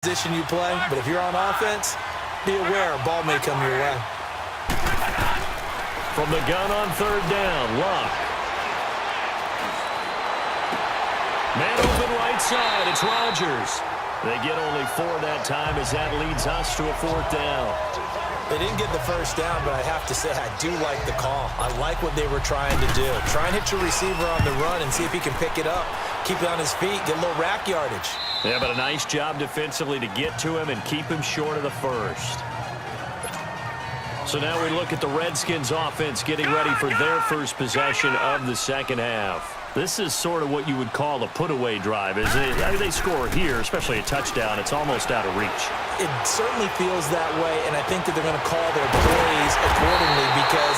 position you play, but if you're on offense, be aware a ball may come your way. From the gun on third down, Luck. Man open right side, it's Rodgers. They get only 4 that time as that leads us to a 4th down. They didn't get the first down, but I have to say I do like the call. I like what they were trying to do. Try and hit your receiver on the run and see if he can pick it up. Keep it on his feet, get a little rack yardage. Yeah, but a nice job defensively to get to him and keep him short of the first. So now we look at the Redskins offense getting ready for their first possession of the second half. This is sort of what you would call a put-away drive, isn't it? I mean, they score here, especially a touchdown. It's almost out of reach. It certainly feels that way, and I think that they're going to call their plays accordingly because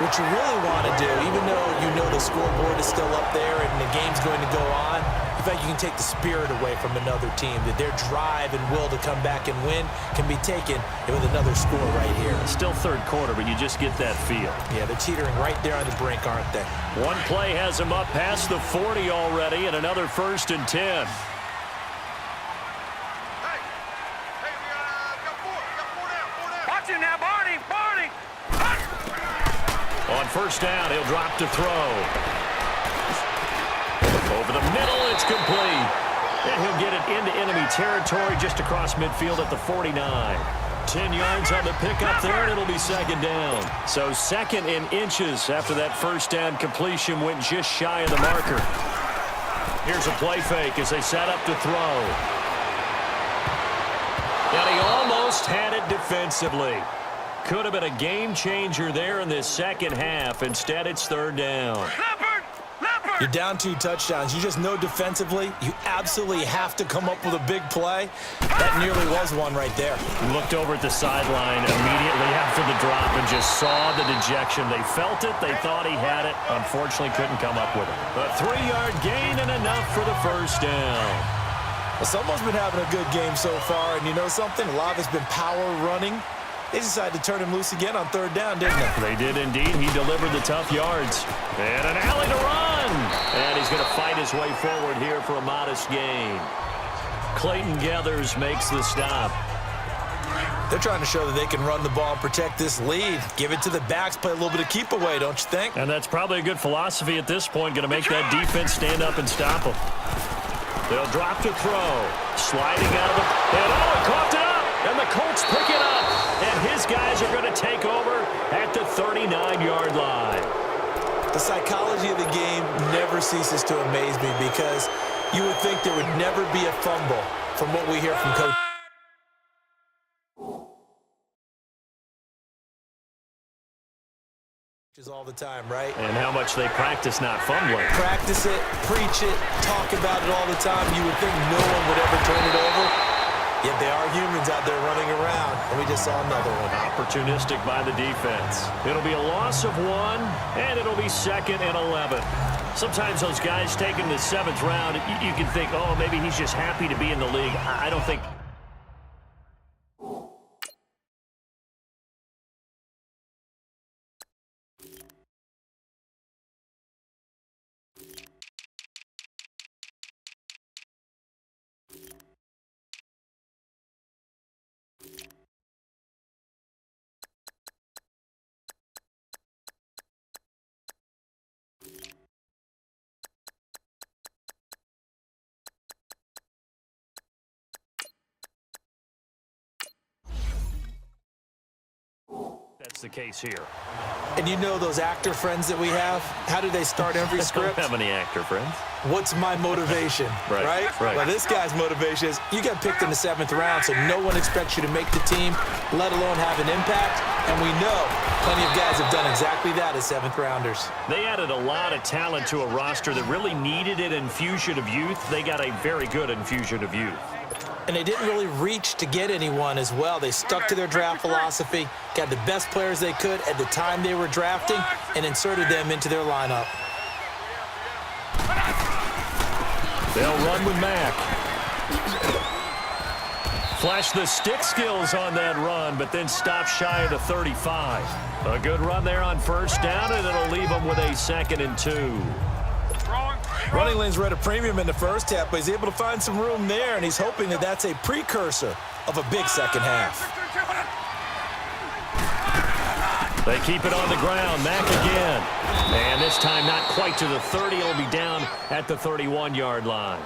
what you really want to do, even though you know the scoreboard is still up there and the game's going to go on, in fact, you can take the spirit away from another team, that their drive and will to come back and win can be taken with another score right here. Still third quarter, but you just get that feel. Yeah, they're teetering right there on the brink, aren't they? One play has them up past the 40 already, and another 1st and 10. Watch him now, Barney! On 1st down, he'll drop to throw. Over the middle, it's complete. And he'll get it into enemy territory just across midfield at the 49. 10 yards on the pickup there, and it'll be 2nd down. So 2nd in inches after that 1st down completion went just shy of the marker. Here's a play fake as they set up to throw. And he almost had it defensively. Could have been a game changer there in this second half. Instead, it's 3rd down. You're down 2 touchdowns. You just know defensively you absolutely have to come up with a big play. That nearly was one right there. Looked over at the sideline immediately after the drop and just saw the dejection. They felt it. They thought he had it. Unfortunately, couldn't come up with it. A 3-yard gain and enough for the 1st down. Well, someone's been having a good game so far, and you know something? A lot of it's been power running. They decided to turn him loose again on 3rd down, didn't they? They did indeed. He delivered the tough yards. And an alley to run. And he's going to fight his way forward here for a modest gain. Clayton Gathers makes the stop. They're trying to show that they can run the ball and protect this lead. Give it to the backs, play a little bit of keep away, don't you think? And that's probably a good philosophy at this point. Going to make that defense stand up and stop them. They'll drop to throw. Sliding out of the... And he caught it up. And the Colts pick it up. And his guys are going to take over at the 39-yard line. The psychology of the game never ceases to amaze me because you would think there would never be a fumble from what we hear from coaches all the time, right? And how much they practice not fumbling. Practice it, preach it, talk about it all the time. You would think no one would ever turn it over. Yet they are humans out there running around, and we just saw another one. Opportunistic by the defense. It'll be a loss of 1, and it'll be 2nd and 11. Sometimes those guys taking the 7th round, you can think, oh, maybe he's just happy to be in the league. I don't think... That's the case here. And you know those actor friends that we have? How do they start every script? Don't have any actor friends. What's my motivation, right? Well, this guy's motivation is you got picked in the 7th round, so no one expects you to make the team, let alone have an impact. And we know plenty of guys have done exactly that as 7th rounders. They added a lot of talent to a roster that really needed an infusion of youth. They got a very good infusion of youth. And they didn't really reach to get anyone as well. They stuck to their draft philosophy, got the best players they could at the time they were drafting, and inserted them into their lineup. They'll run with Mack. Flash the stick skills on that run, but then stop shy of the 35. A good run there on 1st down, and it'll leave them with a 2nd and 2. Running lanes were at a premium in the first half, but he's able to find some room there, and he's hoping that that's a precursor of a big second half. They keep it on the ground. Mack again. And this time not quite to the 30. It'll be down at the 31-yard line.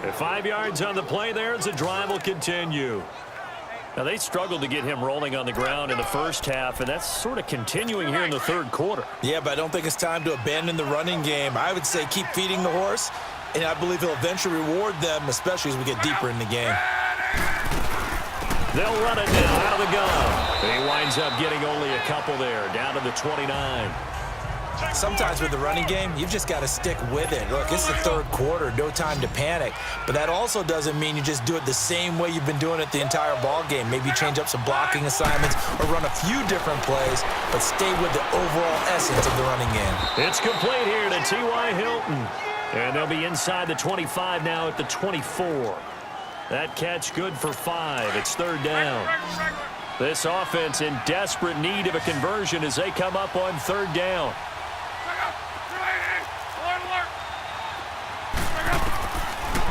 At 5 yards on the play there as the drive will continue. Now, they struggled to get him rolling on the ground in the first half, and that's sort of continuing here in the third quarter. Yeah, but I don't think it's time to abandon the running game. I would say keep feeding the horse, and I believe he'll eventually reward them, especially as we get deeper in the game. They'll run it now out of the gun. He winds up getting only a couple there, down to the 29. Sometimes with the running game, you've just got to stick with it. Look, it's the third quarter, no time to panic. But that also doesn't mean you just do it the same way you've been doing it the entire ball game. Maybe change up some blocking assignments or run a few different plays, but stay with the overall essence of the running game. It's complete here to T.Y. Hilton. And they'll be inside the 25 now at the 24. That catch good for 5. It's third down. This offense in desperate need of a conversion as they come up on third down.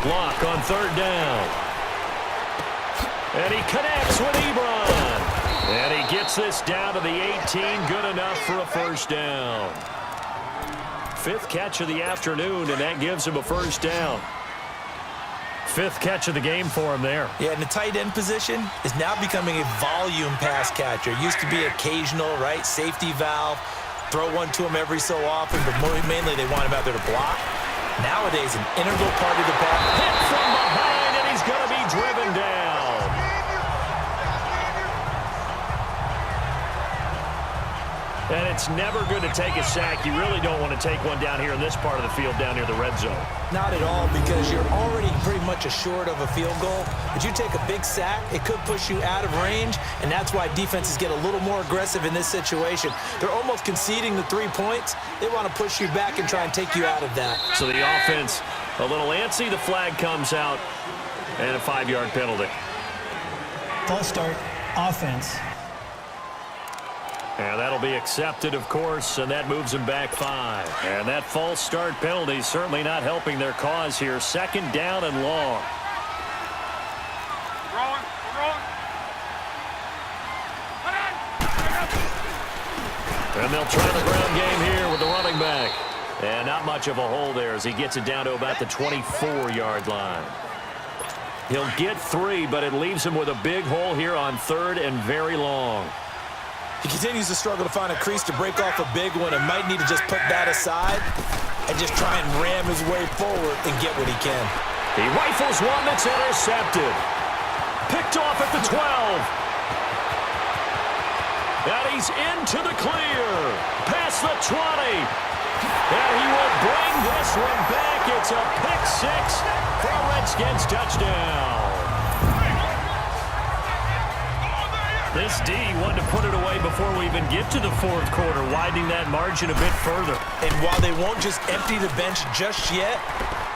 Block on third down. And he connects with Ebron. And he gets this down to the 18. Good enough for a first down. 5th catch of the afternoon, and that gives him a first down. 5th catch of the game for him there. Yeah, and the tight end position is now becoming a volume pass catcher. It used to be occasional, right? Safety valve. Throw one to him every so often, but mainly they want him out there to block. Nowadays, an integral part of the pass. Hit from behind, and he's going to be driven down. And it's never good to take a sack. You really don't want to take one down here in this part of the field, down near the red zone. Not at all, because you're already pretty much assured of a field goal. But you take a big sack, it could push you out of range, and that's why defenses get a little more aggressive in this situation. They're almost conceding the 3 points. They want to push you back and try and take you out of that. So the offense a little antsy. The flag comes out, and a 5-yard penalty. False start, offense. And that'll be accepted, of course, and that moves them back 5. And that false start penalty certainly not helping their cause here. Second down and long. And they'll try the ground game here with the running back. And not much of a hole there as he gets it down to about the 24-yard line. He'll get 3, but it leaves him with a big hole here on third and very long. He continues to struggle to find a crease to break off a big one and might need to just put that aside and just try and ram his way forward and get what he can. He rifles one that's intercepted. Picked off at the 12. And he's into the clear. Past the 20. And he will bring this one back. It's a pick 6 for a Redskins touchdown. This D wanted to put it away before we even get to the fourth quarter, widening that margin a bit further. And while they won't just empty the bench just yet,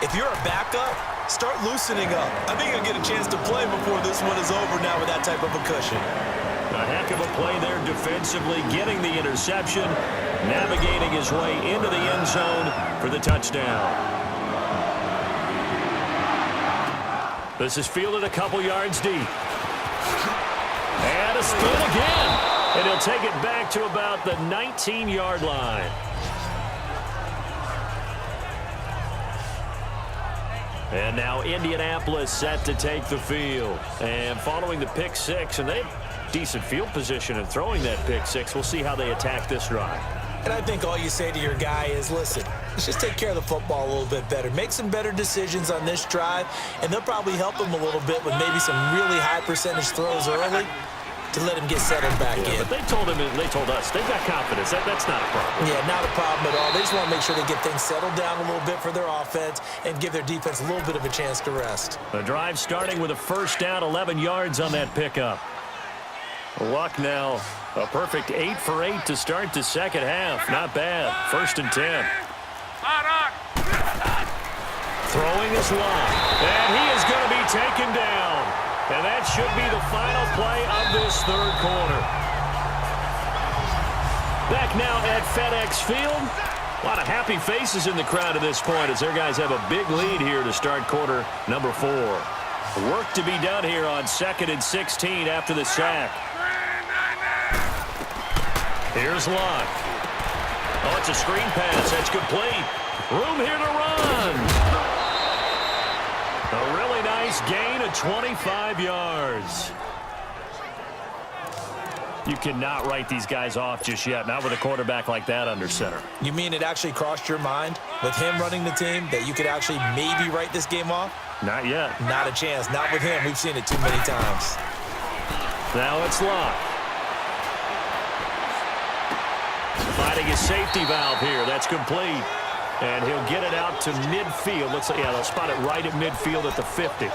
if you're a backup, start loosening up. I think you'll get a chance to play before this one is over now with that type of a cushion. A heck of a play there defensively, getting the interception, navigating his way into the end zone for the touchdown. This is fielded a couple yards deep. And a spin again. And he'll take it back to about the 19-yard line. And now Indianapolis set to take the field. And following the pick 6, and they have decent field position in throwing that pick 6. We'll see how they attack this drive. And I think all you say to your guy is, listen, let's just take care of the football a little bit better. Make some better decisions on this drive, and they'll probably help him a little bit with maybe some really high percentage throws early to let him get settled back in. But they told him, and they told us, they've got confidence. That's not a problem. Yeah, not a problem at all. They just want to make sure they get things settled down a little bit for their offense and give their defense a little bit of a chance to rest. The drive starting with a first down, 11 yards on that pickup. Luck now, a perfect 8 for 8 to start the second half. Not bad. 1st and 10. Throwing is long, and he is going to be taken down. And that should be the final play of this third quarter. Back now at FedEx Field, A lot of happy faces in the crowd at this point as their guys have a big lead here to start quarter number 4. Work to be done here on 2nd and 16 after the sack. Here's Luck. Oh, it's a screen pass. That's complete. Room here to run. A really nice gain of 25 yards. You cannot write these guys off just yet, not with a quarterback like that under center. You mean it actually crossed your mind with him running the team that you could actually maybe write this game off? Not yet. Not a chance. Not with him. We've seen it too many times. Now it's Luck. Finding his safety valve here. That's complete. And he'll get it out to midfield. Looks like, yeah, they'll spot it right at midfield at the 50.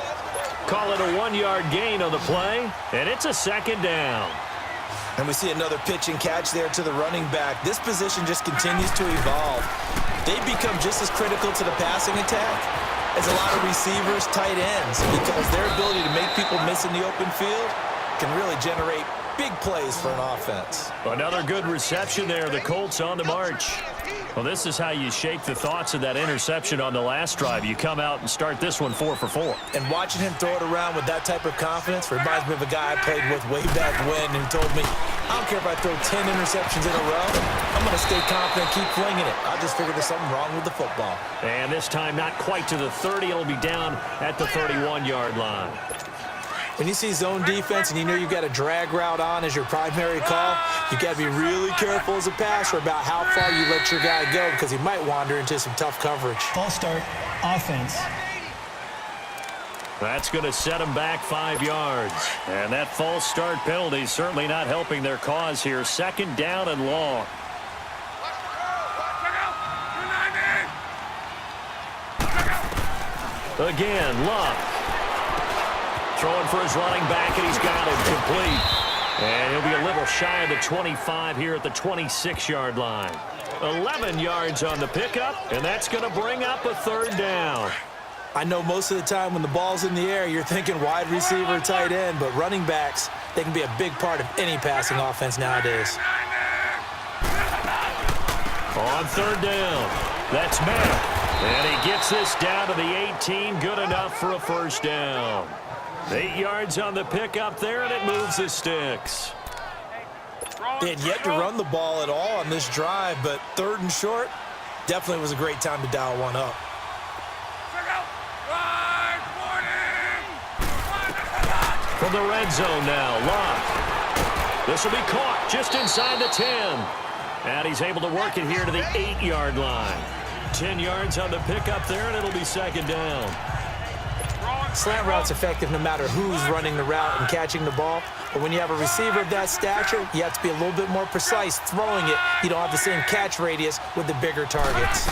Call it a 1-yard gain on the play, and it's a 2nd down. And we see another pitch and catch there to the running back. This position just continues to evolve. They become just as critical to the passing attack as a lot of receivers, tight ends, because their ability to make people miss in the open field can really generate big plays for an offense. Another good reception there. The Colts on the march. Well, this is how you shake the thoughts of that interception on the last drive. You come out and start this one 4 for 4. And watching him throw it around with that type of confidence reminds me of a guy I played with way back when who told me, I don't care if I throw 10 interceptions in a row. I'm going to stay confident, keep flinging it. I just figured there's something wrong with the football. And this time not quite to the 30. It'll be down at the 31-yard line. When you see zone defense and you know you've got a drag route on as your primary call, you've got to be really careful as a passer about how far you let your guy go because he might wander into some tough coverage. False start, offense. That's going to set them back 5 yards. And that false start penalty is certainly not helping their cause here. 2nd down and long. Again, Luck. Throwing for his running back, and he's got it complete. And he'll be a little shy of the 25 here at the 26-yard line. 11 yards on the pickup, and that's going to bring up a 3rd down. I know most of the time when the ball's in the air, you're thinking wide receiver, tight end, but running backs, they can be a big part of any passing offense nowadays. On 3rd down, that's Matt. And he gets this down to the 18, good enough for a 1st down. 8 yards on the pickup there, and it moves the sticks. They had yet to run the ball at all on this drive, but 3rd and short definitely was a great time to dial one up. From the red zone now, Luck. This will be caught just inside the 10. And he's able to work it here to the 8-yard line. 10 yards on the pickup there, and it'll be 2nd down. Slant route's effective no matter who's running the route and catching the ball. But when you have a receiver of that stature, you have to be a little bit more precise throwing it. You don't have the same catch radius with the bigger targets.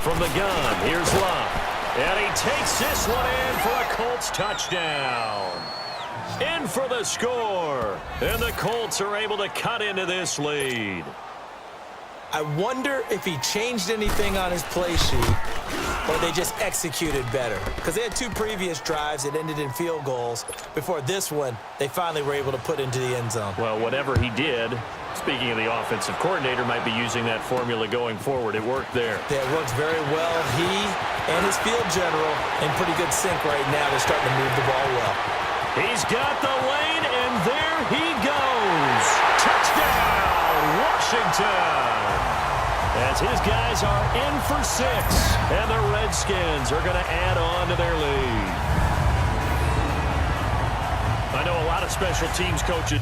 From the gun, here's Luck. And he takes this one in for a Colts touchdown. In for the score. And the Colts are able to cut into this lead. I wonder if he changed anything on his play sheet or they just executed better. Because they had 2 previous drives that ended in field goals. Before this one, they finally were able to put into the end zone. Well, whatever he did, speaking of the offensive coordinator, might be using that formula going forward. It worked there. Yeah, it works very well. He and his field general in pretty good sync right now. They're starting to move the ball well. He's got the lane, and there he goes. Touchdown, Washington. As his guys are in for 6, and the Redskins are going to add on to their lead. I know a lot of special teams coaches